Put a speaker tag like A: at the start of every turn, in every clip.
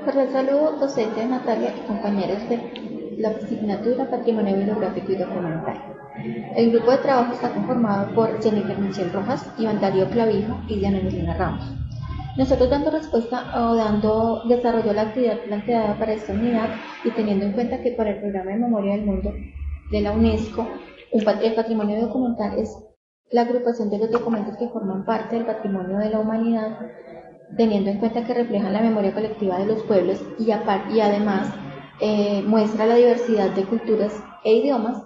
A: Cordial saludo, docente Natalia y compañeros de la asignatura Patrimonio Bibliográfico y Documental. El grupo de trabajo está conformado por Jennifer Michelle Rojas, Iván Darío Clavijo y Diana Melina Ramos. Nosotros dando respuesta o dando desarrollo a la actividad planteada para esta unidad y teniendo en cuenta que para el Programa de Memoria del Mundo de la UNESCO, el patrimonio documental es la agrupación de los documentos que forman parte del patrimonio de la humanidad, teniendo en cuenta que reflejan la memoria colectiva de los pueblos y además muestra la diversidad de culturas e idiomas.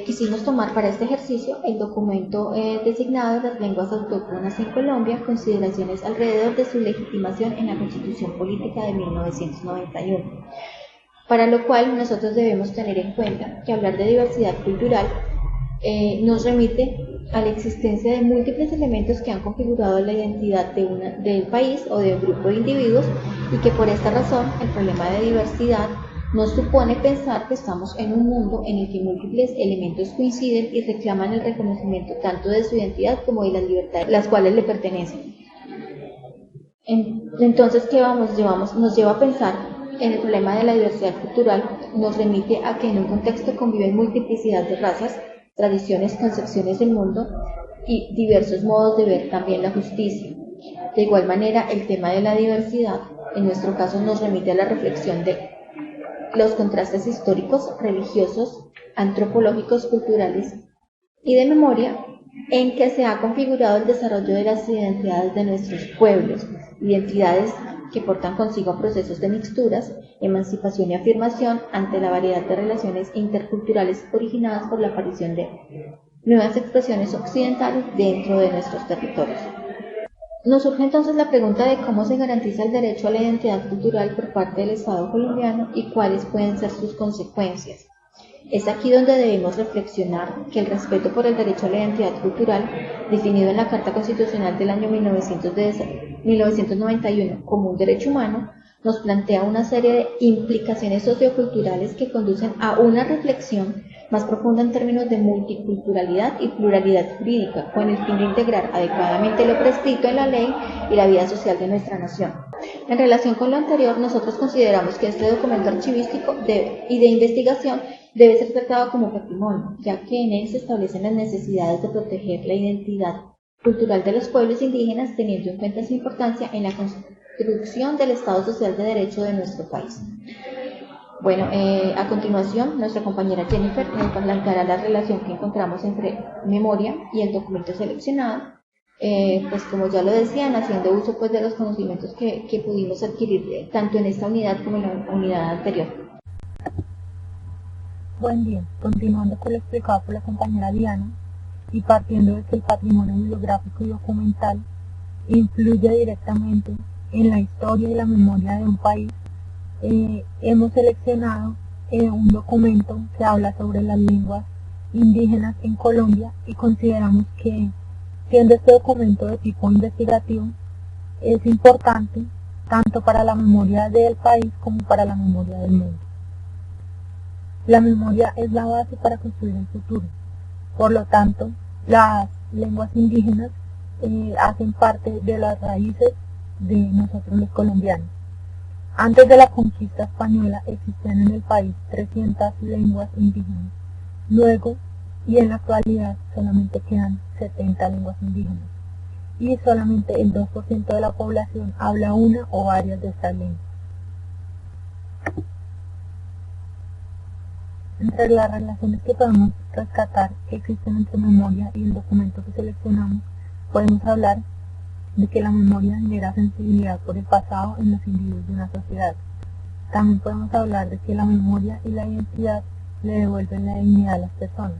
A: Quisimos tomar para este ejercicio el documento designado Las lenguas autóctonas en Colombia, consideraciones alrededor de su legitimación en la Constitución Política de 1991, para lo cual nosotros debemos tener en cuenta que hablar de diversidad cultural nos remite a la existencia de múltiples elementos que han configurado la identidad del país o de un grupo de individuos, y que por esta razón el problema de diversidad nos supone pensar que estamos en un mundo en el que múltiples elementos coinciden y reclaman el reconocimiento tanto de su identidad como de las libertades las cuales le pertenecen. Entonces, ¿qué nos lleva a pensar en el problema de la diversidad cultural? Nos remite a que en un contexto conviven multiplicidad de razas, tradiciones, concepciones del mundo y diversos modos de ver también la justicia. De igual manera, el tema de la diversidad, en nuestro caso, nos remite a la reflexión de los contrastes históricos, religiosos, antropológicos, culturales y de memoria en que se ha configurado el desarrollo de las identidades de nuestros pueblos, identidades que portan consigo procesos de mixturas, emancipación y afirmación ante la variedad de relaciones interculturales originadas por la aparición de nuevas expresiones occidentales dentro de nuestros territorios. Nos surge entonces la pregunta de cómo se garantiza el derecho a la identidad cultural por parte del Estado colombiano y cuáles pueden ser sus consecuencias. Es aquí donde debemos reflexionar que el respeto por el derecho a la identidad cultural, definido en la Carta Constitucional del año 1991 como un derecho humano, nos plantea una serie de implicaciones socioculturales que conducen a una reflexión más profunda en términos de multiculturalidad y pluralidad jurídica, con el fin de integrar adecuadamente lo prescrito en la ley y la vida social de nuestra nación. En relación con lo anterior, nosotros consideramos que este documento archivístico y de investigación debe ser tratado como patrimonio, ya que en él se establecen las necesidades de proteger la identidad cultural de los pueblos indígenas, teniendo en cuenta su importancia en la construcción del Estado Social de Derecho de nuestro país. Bueno, a continuación, nuestra compañera Jennifer nos planteará la relación que encontramos entre memoria y el documento seleccionado, pues como ya lo decían, haciendo uso pues de los conocimientos que pudimos adquirir tanto en esta unidad como en la unidad anterior.
B: Buen día, continuando con lo explicado por la compañera Diana y partiendo de que el patrimonio bibliográfico y documental influye directamente en la historia y la memoria de un país, hemos seleccionado un documento que habla sobre las lenguas indígenas en Colombia y consideramos que, siendo este documento de tipo investigativo, es importante tanto para la memoria del país como para la memoria del mundo. La memoria es la base para construir el futuro. Por lo tanto, las lenguas indígenas hacen parte de las raíces de nosotros los colombianos. Antes de la conquista española existían en el país 300 lenguas indígenas. Luego, y en la actualidad, solamente quedan 70 lenguas indígenas. Y solamente el 2% de la población habla una o varias de estas lenguas. Entre las relaciones que podemos rescatar que existen entre memoria y el documento que seleccionamos, podemos hablar de que la memoria genera sensibilidad por el pasado en los individuos de una sociedad. También podemos hablar de que la memoria y la identidad le devuelven la dignidad a las personas.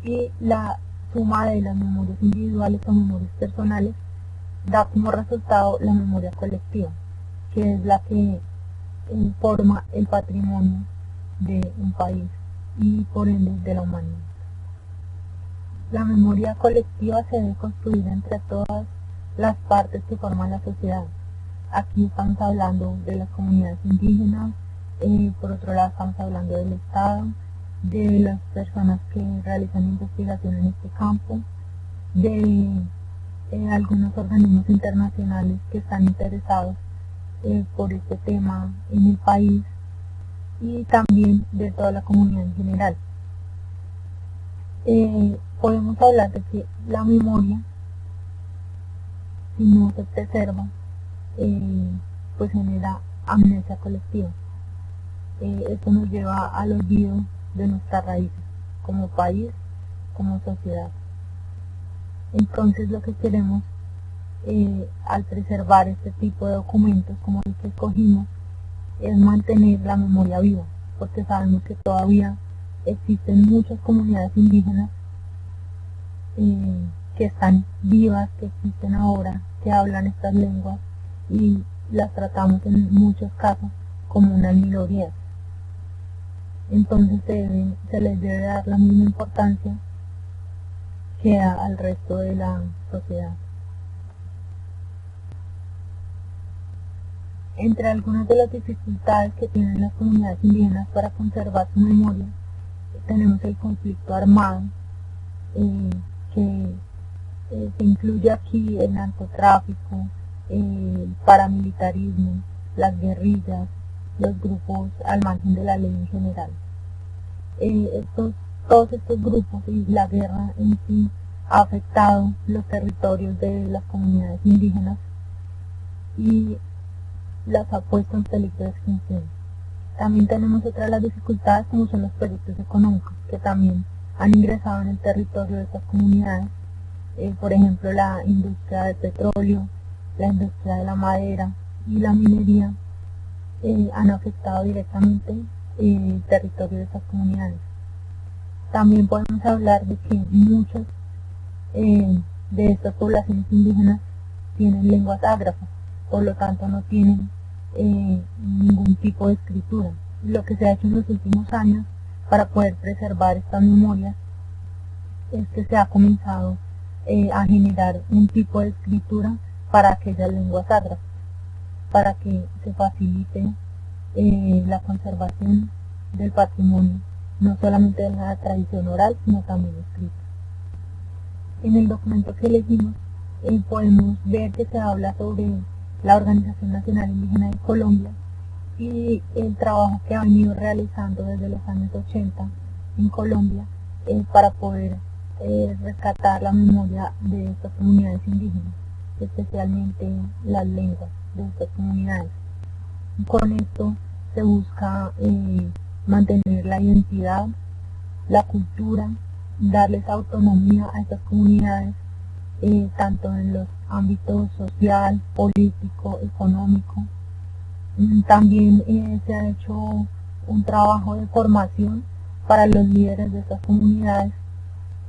B: Y la suma de las memorias individuales o memorias personales da como resultado la memoria colectiva, que es la que forma el patrimonio de un país y por ende de la humanidad. La memoria colectiva se debe construir entre todas las partes que forman la sociedad. Aquí estamos hablando de las comunidades indígenas, por otro lado estamos hablando del Estado, de las personas que realizan investigación en este campo, de algunos organismos internacionales que están interesados por este tema en el país y también de toda la comunidad en general. Podemos hablar de que la memoria, si no se preserva, pues genera amnesia colectiva. Esto nos lleva al olvido de nuestras raíces como país, como sociedad. Entonces lo que queremos al preservar este tipo de documentos como el que escogimos es mantener la memoria viva, porque sabemos que todavía existen muchas comunidades indígenas que están vivas, que existen ahora, que hablan estas lenguas y las tratamos en muchos casos como unas minorías. Entonces se les debe dar la misma importancia que al resto de la sociedad. Entre algunas de las dificultades que tienen las comunidades indígenas para conservar su memoria, tenemos el conflicto armado, que se incluye aquí el narcotráfico, el paramilitarismo, las guerrillas, los grupos al margen de la ley en general. Todos estos grupos y la guerra en sí ha afectado los territorios de las comunidades indígenas y las ha puesto en peligro de extinción. También tenemos otras de las dificultades como son los proyectos económicos que también han ingresado en el territorio de estas comunidades, por ejemplo la industria del petróleo, la industria de la madera y la minería han afectado directamente el territorio de estas comunidades. También podemos hablar de que muchas de estas poblaciones indígenas tienen lenguas ágrafas, por lo tanto no tienen ningún tipo de escritura. Lo que se ha hecho en los últimos años para poder preservar estas memorias es que se ha comenzado a generar un tipo de escritura para aquellas lenguas ágrafas, para que se facilite la conservación del patrimonio, no solamente de la tradición oral, sino también escrita. En el documento que elegimos podemos ver que se habla sobre la Organización Nacional Indígena de Colombia y el trabajo que ha venido realizando desde los años 80 en Colombia para poder rescatar la memoria de estas comunidades indígenas, especialmente las lenguas de estas comunidades. Con esto se busca mantener la identidad, la cultura, darles autonomía a estas comunidades, tanto en los ámbitos social, político, económico. También se ha hecho un trabajo de formación para los líderes de estas comunidades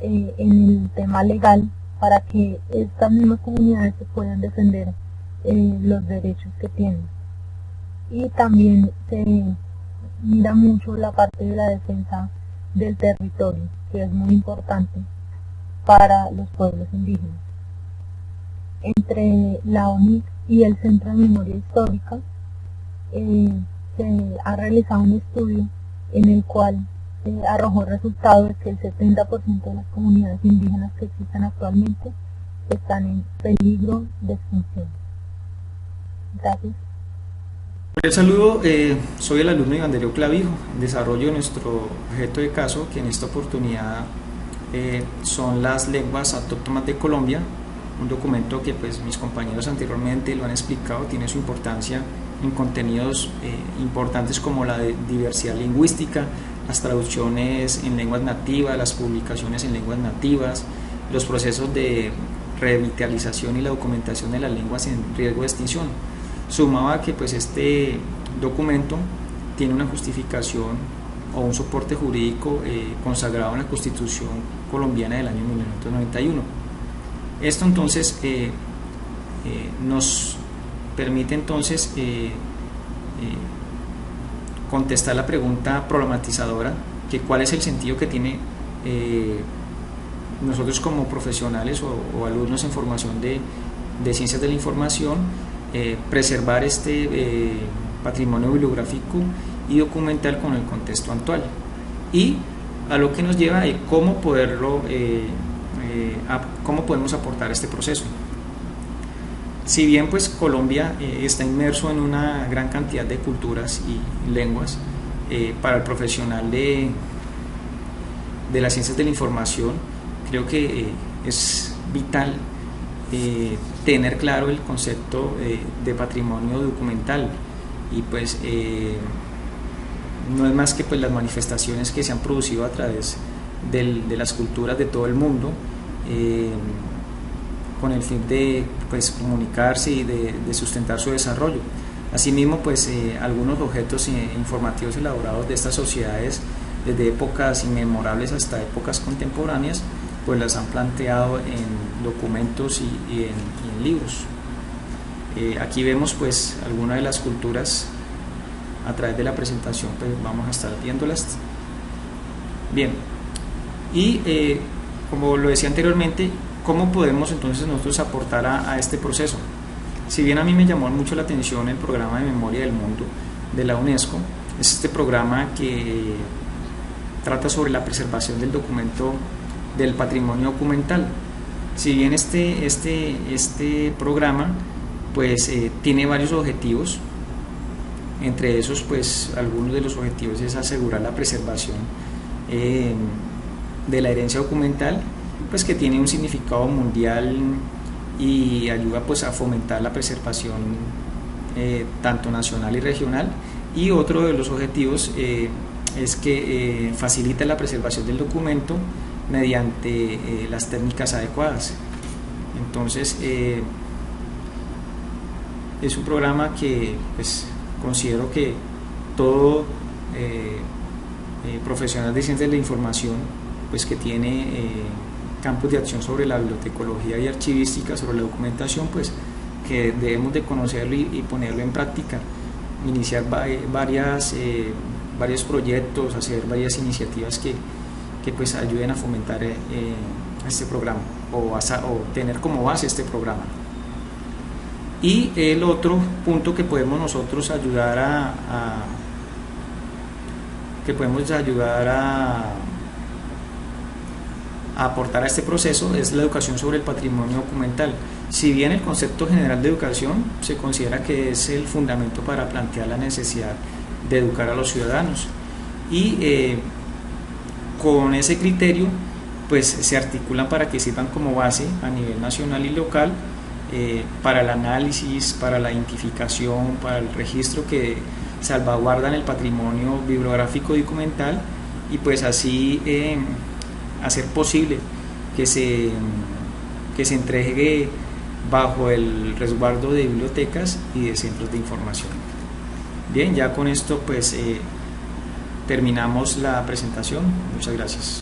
B: en el tema legal, para que estas mismas comunidades se puedan defender los derechos que tienen. Y también se mira mucho la parte de la defensa del territorio, que es muy importante para los pueblos indígenas. Entre la ONIC y el Centro de Memoria Histórica se ha realizado un estudio en el cual arrojó el resultado de que el 70% de las comunidades indígenas que existen actualmente están en peligro de extinción. Gracias.
C: El saludo, soy el alumno Iván Darío Clavijo, desarrollo nuestro objeto de caso, que en esta oportunidad son las lenguas autóctonas de Colombia, un documento que pues mis compañeros anteriormente lo han explicado, tiene su importancia en contenidos importantes como la diversidad lingüística, las traducciones en lenguas nativas, las publicaciones en lenguas nativas, los procesos de revitalización y la documentación de las lenguas en riesgo de extinción. Sumaba a que pues este documento tiene una justificación o un soporte jurídico consagrado en la Constitución colombiana del año 1991. Esto entonces nos permite entonces contestar la pregunta problematizadora, que cuál es el sentido que tiene nosotros como profesionales o alumnos en formación de ciencias de la información, preservar este patrimonio bibliográfico y documental con el contexto actual, y a lo que nos lleva a cómo poderlo cómo podemos aportar este proceso. Si bien pues Colombia está inmerso en una gran cantidad de culturas y lenguas, para el profesional de las ciencias de la información, creo que es vital tener claro el concepto de patrimonio documental, y pues no es más que pues las manifestaciones que se han producido a través de las culturas de todo el mundo, con el fin de pues comunicarse y de sustentar su desarrollo. Asimismo, pues algunos objetos informativos elaborados de estas sociedades desde épocas inmemorables hasta épocas contemporáneas, pues las han planteado en documentos y en libros. Aquí vemos pues algunas de las culturas a través de la presentación, pues vamos a estar viéndolas. Bien, y como lo decía anteriormente, ¿cómo podemos entonces nosotros aportar a este proceso? Si bien a mí me llamó mucho la atención el programa de Memoria del Mundo de la UNESCO, es este programa que trata sobre la preservación del documento del patrimonio documental. Si bien este programa pues tiene varios objetivos, entre esos pues algunos de los objetivos es asegurar la preservación de la herencia documental, pues que tiene un significado mundial y ayuda pues a fomentar la preservación tanto nacional y regional. Y otro de los objetivos es que facilita la preservación del documento mediante las técnicas adecuadas. Entonces es un programa que pues considero que todo profesional de ciencias de la información pues que tiene campos de acción sobre la bibliotecología y archivística, sobre la documentación, pues que debemos de conocerlo y ponerlo en práctica, iniciar varios proyectos, hacer varias iniciativas que pues ayuden a fomentar este programa o tener como base este programa. Y el otro punto que podemos nosotros ayudar a aportar a este proceso es la educación sobre el patrimonio documental. Si bien el concepto general de educación se considera que es el fundamento para plantear la necesidad de educar a los ciudadanos, y con ese criterio pues se articulan para que sirvan como base a nivel nacional y local para el análisis, para la identificación, para el registro que salvaguardan el patrimonio bibliográfico y documental, y pues así hacer posible que se entregue bajo el resguardo de bibliotecas y de centros de información. Bien, ya con esto pues terminamos la presentación. Muchas gracias.